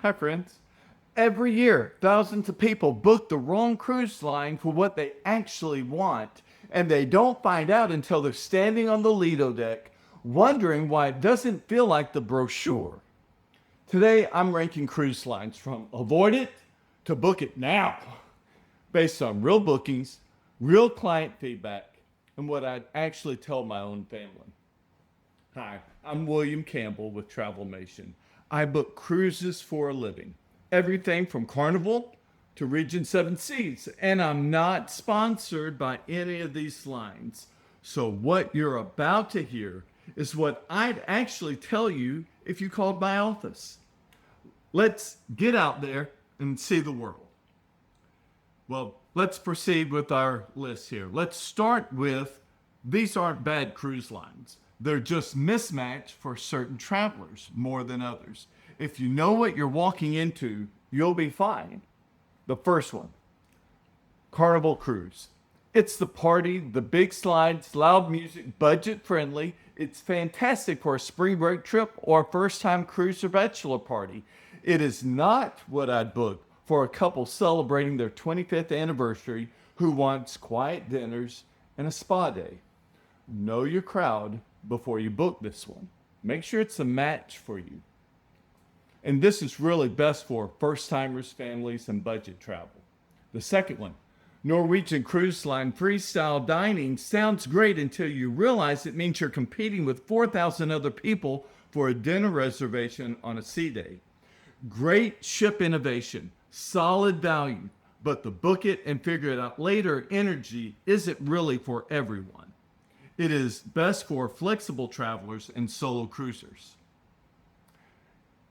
Hi, friends. Every year, thousands of people book the wrong cruise line for what they actually want, and they don't find out until they're standing on the Lido deck, wondering why it doesn't feel like the brochure. Today, I'm ranking cruise lines from avoid it to book it now, based on real bookings, real client feedback, and what I'd actually tell my own family. Hi, I'm William Campbell with Travelmation. I book cruises for a living. Everything from Carnival to Regent Seven Seas, and I'm not sponsored by any of these lines. So what you're about to hear is what I'd actually tell you if you called my office. Let's get out there and see the world. Well, let's proceed with our list here. Let's start with these aren't bad cruise lines. They're just mismatched for certain travelers more than others. If you know what you're walking into, you'll be fine. The first one, Carnival Cruise. It's the party, the big slides, loud music, budget friendly. It's fantastic for a spring break trip or a first time cruise or bachelor party. It is not what I'd book for a couple celebrating their 25th anniversary who wants quiet dinners and a spa day. Know your crowd before you book this one. Make sure it's a match for you. And this is really best for first timers, families, and budget travel. The second one, Norwegian Cruise Line freestyle dining sounds great until you realize it means you're competing with 4,000 other people for a dinner reservation on a sea day. Great ship innovation, solid value, but the book it and figure it out later energy isn't really for everyone. It is best for flexible travelers and solo cruisers.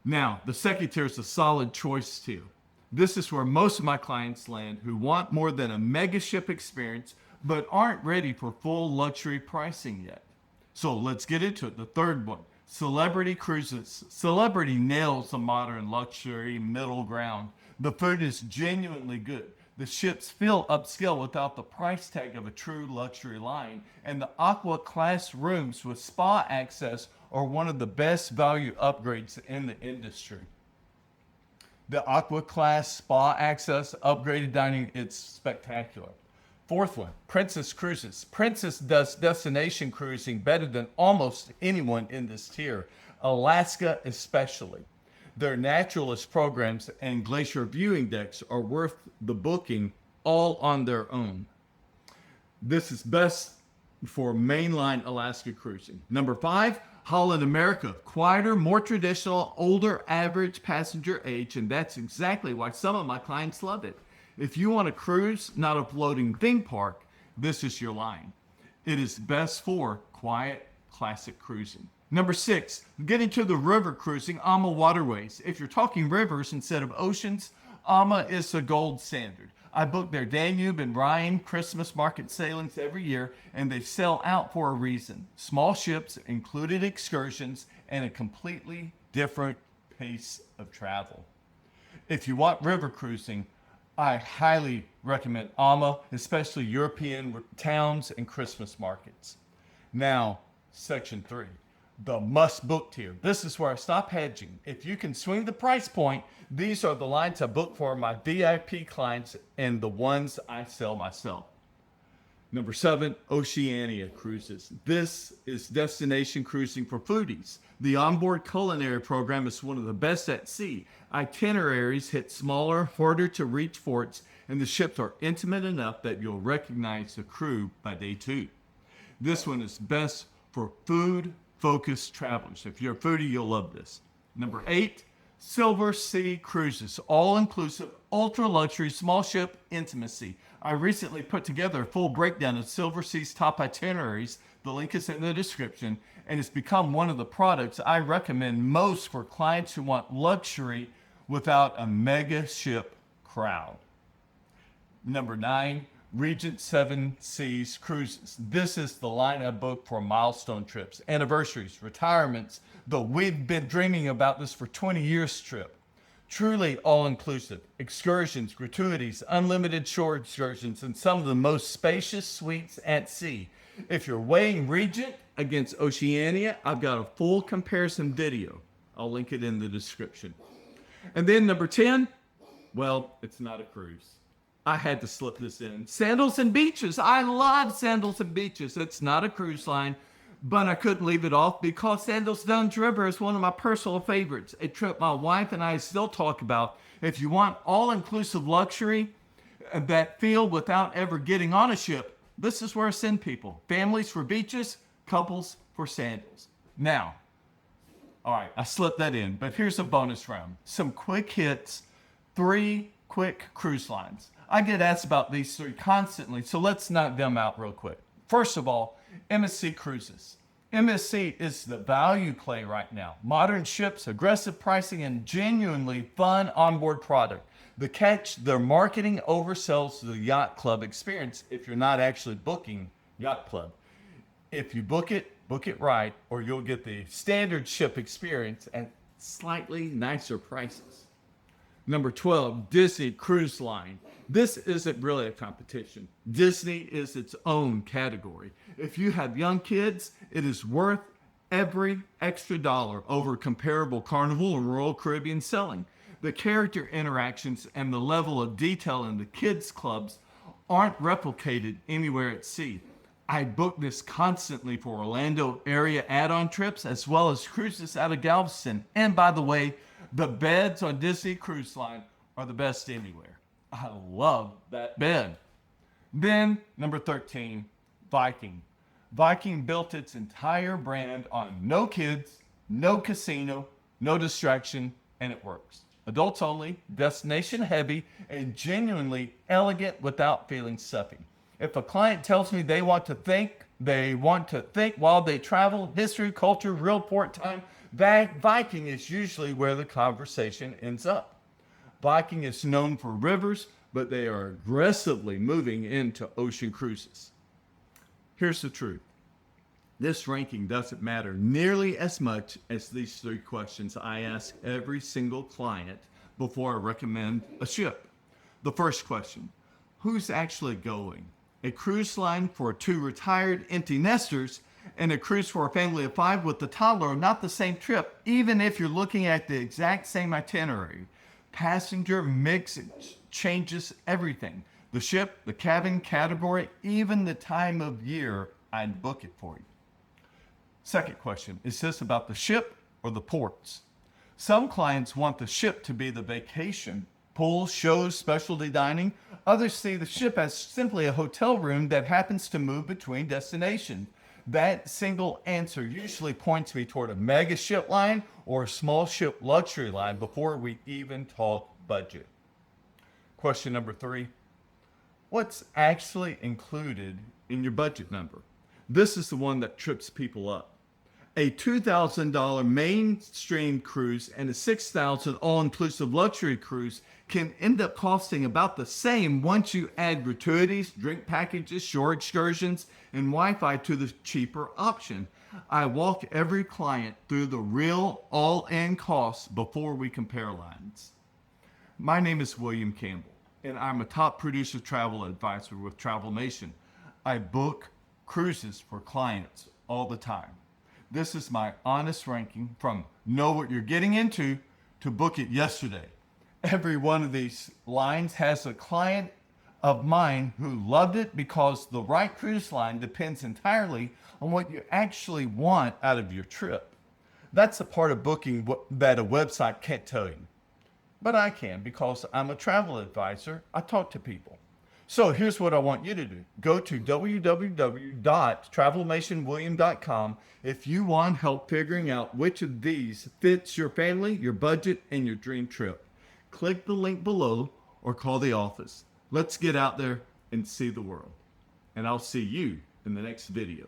Now, the second tier is a solid choice tier. This is where most of my clients land who want more than a mega ship experience but aren't ready for full luxury pricing yet. So let's get into it. The third one, Celebrity Cruises. Celebrity nails the modern luxury middle ground. The food is genuinely good. The ships feel upscale without the price tag of a true luxury line, and the Aqua class rooms with spa access are one of the best value upgrades in the industry. The Aqua class spa access, upgraded dining, it's spectacular. Fourth one, Princess Cruises. Princess does destination cruising better than almost anyone in this tier, Alaska especially. Their naturalist programs and glacier viewing decks are worth the booking all on their own. This is best for mainline Alaska cruising. Number 5, Holland America. Quieter, more traditional, older average passenger age, and that's exactly why some of my clients love it. If you want a cruise, not a floating theme park, this is your line. It is best for quiet, classic cruising. Number 6, getting to the river cruising, AmaWaterways. If you're talking rivers instead of oceans, Ama is the gold standard. I book their Danube and Rhine Christmas market sailings every year, and they sell out for a reason. Small ships, included excursions, and a completely different pace of travel. If you want river cruising, I highly recommend Ama, especially European towns and Christmas markets. Now, section 3. The must book tier. This is where I stop hedging. If you can swing the price point, these are the lines I book for my VIP clients and the ones I sell myself. Number 7, Oceania Cruises. This is destination cruising for foodies. The onboard culinary program is one of the best at sea. Itineraries hit smaller, harder to reach forts, and the ships are intimate enough that you'll recognize the crew by day 2. This one is best for food-focused travelers. If you're a foodie, you'll love this. Number 8, Silversea Cruises, all-inclusive, ultra-luxury, small ship intimacy. I recently put together a full breakdown of Silversea's top itineraries. The link is in the description, and it's become one of the products I recommend most for clients who want luxury without a mega ship crowd. Number 9, Regent Seven Seas Cruises. This is the line I book for milestone trips, anniversaries, retirements, the we've been dreaming about this for 20 years trip. Truly all-inclusive, excursions, gratuities, unlimited shore excursions, and some of the most spacious suites at sea. If you're weighing Regent against Oceania, I've got a full comparison video. I'll link it in the description. And then number 10, well, it's not a cruise. I had to slip this in. Sandals and beaches. I love Sandals and beaches. It's not a cruise line, but I couldn't leave it off because Sandals Dunn's River is one of my personal favorites. A trip my wife and I still talk about. If you want all-inclusive luxury that feel without ever getting on a ship, this is where I send people. Families for beaches, couples for Sandals. Now, all right, I slipped that in, but here's a bonus round. Some quick hits, 3 quick cruise lines. I get asked about these 3 constantly, so let's knock them out real quick. First of all, MSC Cruises. MSC is the value play right now. Modern ships, aggressive pricing, and genuinely fun onboard product. The catch, their marketing oversells the yacht club experience if you're not actually booking yacht club. If you book it right, or you'll get the standard ship experience at slightly nicer prices. Number 12, Disney Cruise Line. This isn't really a competition. Disney is its own category. If you have young kids, it is worth every extra dollar over comparable Carnival or Royal Caribbean selling. The character interactions and the level of detail in the kids' clubs aren't replicated anywhere at sea. I book this constantly for Orlando area add-on trips as well as cruises out of Galveston. And by the way, the beds on Disney Cruise Line are the best anywhere. I love that bed. Then, number 13, Viking. Viking built its entire brand on no kids, no casino, no distraction, and it works. Adults only, destination heavy, and genuinely elegant without feeling stuffy. If a client tells me they want to think while they travel, history, culture, real port time, Viking is usually where the conversation ends up. Viking is known for rivers, but they are aggressively moving into ocean cruises. Here's the truth. This ranking doesn't matter nearly as much as these 3 questions I ask every single client before I recommend a ship. The first question, who's actually going? A cruise line for 2 retired empty nesters and a cruise for a family of 5 with a toddler are not the same trip, even if you're looking at the exact same itinerary. Passenger mix changes everything. The ship, the cabin category, even the time of year, I'd book it for you. Second question, is this about the ship or the ports? Some clients want the ship to be the vacation, pools, shows, specialty dining. Others see the ship as simply a hotel room that happens to move between destinations. That single answer usually points me toward a mega ship line or a small ship luxury line before we even talk budget. Question number 3, what's actually included in your budget number? This is the one that trips people up. A $2,000 mainstream cruise and a $6,000 all-inclusive luxury cruise can end up costing about the same once you add gratuities, drink packages, shore excursions, and Wi-Fi to the cheaper option. I walk every client through the real all-in costs before we compare lines. My name is William Campbell, and I'm a top producer travel advisor with Travel Nation. I book cruises for clients all the time. This is my honest ranking from know what you're getting into to book it yesterday. Every one of these lines has a client of mine who loved it because the right cruise line depends entirely on what you actually want out of your trip. That's a part of booking that a website can't tell you. But I can because I'm a travel advisor. I talk to people. So here's what I want you to do. Go to www.travelmationwilliam.com if you want help figuring out which of these fits your family, your budget, and your dream trip. Click the link below or call the office. Let's get out there and see the world. And I'll see you in the next video.